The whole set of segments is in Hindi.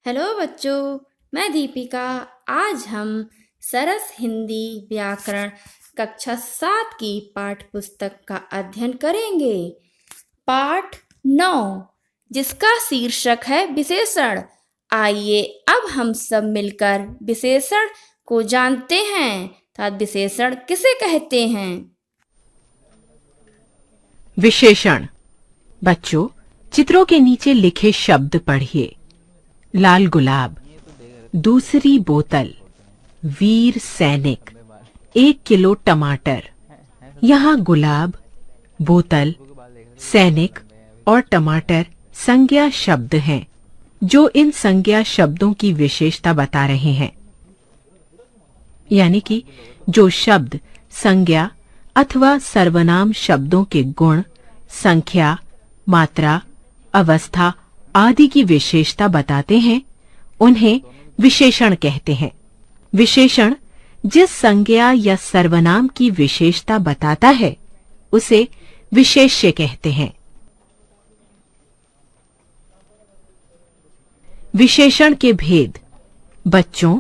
हेलो बच्चों, मैं दीपिका। आज हम सरस हिंदी व्याकरण कक्षा 7 की पाठ्य पुस्तक का अध्ययन करेंगे। पाठ 9, जिसका शीर्षक है विशेषण। आइए अब हम सब मिलकर विशेषण को जानते हैं। विशेषण किसे कहते हैं? विशेषण। बच्चों, चित्रों के नीचे लिखे शब्द पढ़िए। लाल गुलाब, दूसरी बोतल, वीर सैनिक, 1 किलो टमाटर। यहाँ गुलाब, बोतल, सैनिक और टमाटर संज्ञा शब्द हैं, जो इन संज्ञा शब्दों की विशेषता बता रहे हैं। यानी कि जो शब्द संज्ञा अथवा सर्वनाम शब्दों के गुण, संख्या, मात्रा, अवस्था आदि की विशेषता बताते हैं, उन्हें विशेषण कहते हैं। विशेषण जिस संज्ञा या सर्वनाम की विशेषता बताता है, उसे विशेष्य कहते हैं। विशेषण के भेद। बच्चों,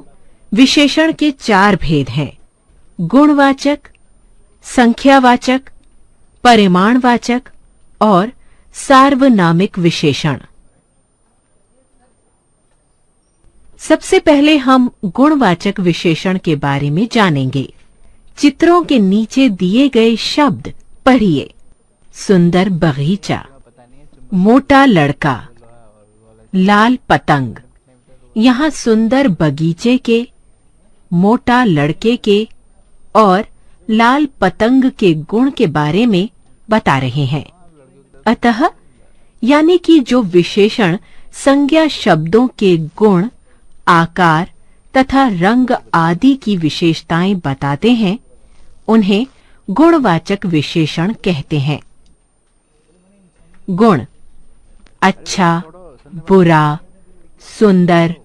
विशेषण के 4 भेद हैं: गुणवाचक, संख्यावाचक, परिमाणवाचक और सार्वनामिक विशेषण। सबसे पहले हम गुणवाचक विशेषण के बारे में जानेंगे। चित्रों के नीचे दिए गए शब्द पढ़िए। सुंदर बगीचा, मोटा लड़का, लाल पतंग। यहाँ सुंदर बगीचे के, मोटा लड़के के और लाल पतंग के गुण के बारे में बता रहे हैं। अतः यानी कि जो विशेषण संज्ञा शब्दों के गुण, आकार तथा रंग आदि की विशेषताएं बताते हैं, उन्हें गुणवाचक विशेषण कहते हैं। गुण: अच्छा, बुरा, सुंदर,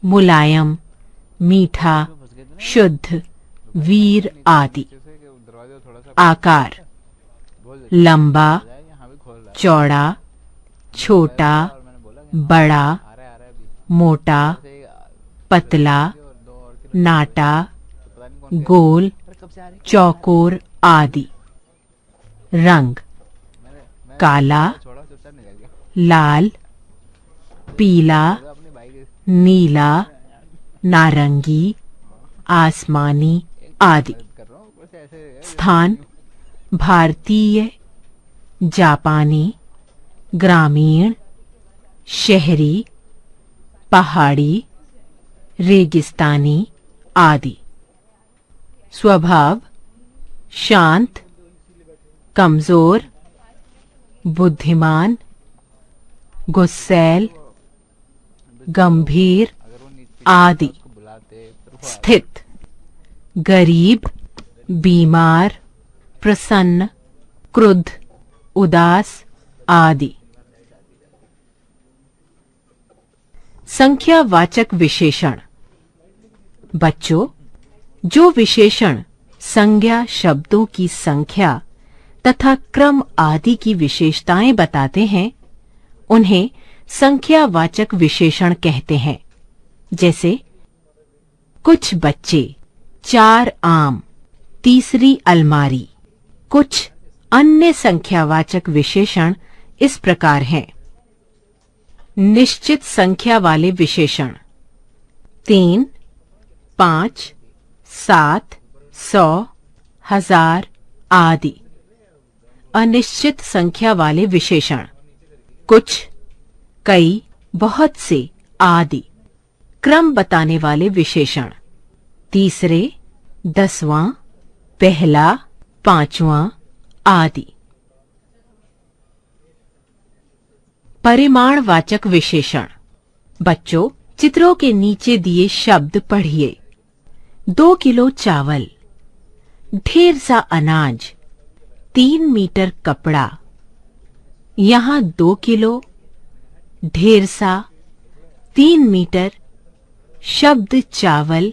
मुलायम, मीठा, शुद्ध, वीर आदि। आकार: लंबा, चौड़ा, छोटा, बड़ा, मोटा, पतला, नाटा, गोल, चौकोर आदि। रंग: काला, लाल, पीला, नीला, नारंगी, आसमानी आदि। स्थान: भारतीय, जापानी, ग्रामीण, शहरी, पहाड़ी, रेगिस्तानी आदि। स्वभाव: शांत, कमजोर, बुद्धिमान, गुस्सैल, गंभीर आदि। स्थित: गरीब, बीमार, प्रसन्न, क्रुद्ध, उदास आदि। संख्यावाचक विशेषण। बच्चों, जो विशेषण संज्ञा शब्दों की संख्या तथा क्रम आदि की विशेषताएं बताते हैं, उन्हें संख्यावाचक विशेषण कहते हैं। जैसे कुछ बच्चे, 4 आम, तीसरी अलमारी। कुछ अन्य संख्यावाचक विशेषण इस प्रकार हैं। निश्चित संख्या वाले विशेषण: 3, 5, 7, 100, 1000 आदि। अनिश्चित संख्या वाले विशेषण: कुछ, कई, बहुत से आदि। क्रम बताने वाले विशेषण: तीसरे, 10वां, पहला, 5वां आदि। परिमाणवाचक विशेषण। बच्चों, चित्रों के नीचे दिए शब्द पढ़िए। 2 किलो चावल, ढेर सा अनाज, 3 मीटर कपड़ा। यहाँ 2 किलो, ढेर सा, 3 मीटर शब्द चावल,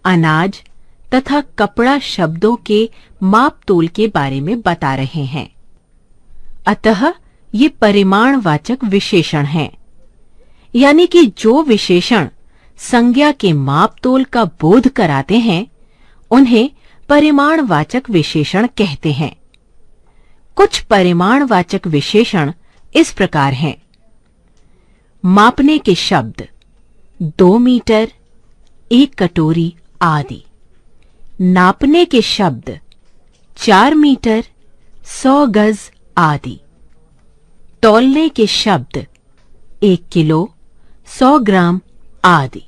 अनाज तथा कपड़ा शब्दों के माप तोल के बारे में बता रहे हैं। अतः ये परिमाणवाचक विशेषण हैं। यानी कि जो विशेषण संज्ञा के माप तोल का बोध कराते हैं उन्हें परिमाणवाचक विशेषण कहते हैं। कुछ परिमाणवाचक विशेषण इस प्रकार हैं। मापने के शब्द 2 मीटर, 1 कटोरी आदि। नापने के शब्द 4 मीटर, 100 गज आदि। तौलने के शब्द 1 किलो, 100 ग्राम आदि।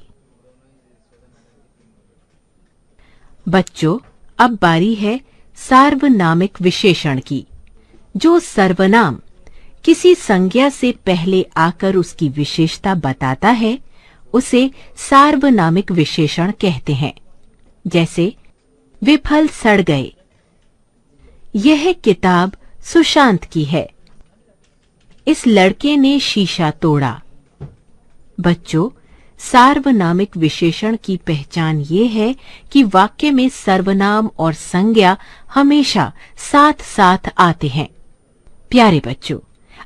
बच्चों, अब बारी है सार्वनामिक विशेषण की। जो सर्वनाम किसी संज्ञा से पहले आकर उसकी विशेषता बताता है उसे सार्वनामिक विशेषण कहते हैं। जैसे वे फल सड़ गए। यह किताब सुशांत की है। इस लड़के ने शीशा तोड़ा। बच्चों, सार्वनामिक विशेषण की पहचान ये है कि वाक्य में सर्वनाम और संज्ञा हमेशा साथ साथ आते हैं। प्यारे बच्चों,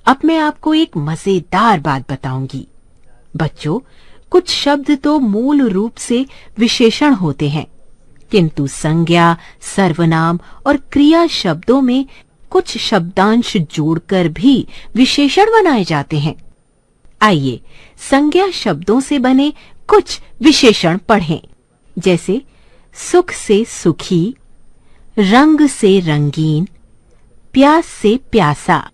अब मैं आपको एक मजेदार बात बताऊंगी। बच्चों, कुछ शब्द तो मूल रूप से विशेषण होते हैं, किंतु संज्ञा, सर्वनाम और क्रिया शब्दों में कुछ शब्दांश जोड़कर भी विशेषण बनाए जाते हैं। आइए संज्ञा शब्दों से बने कुछ विशेषण पढ़ें। जैसे सुख से सुखी, रंग से रंगीन, प्यास से प्यासा।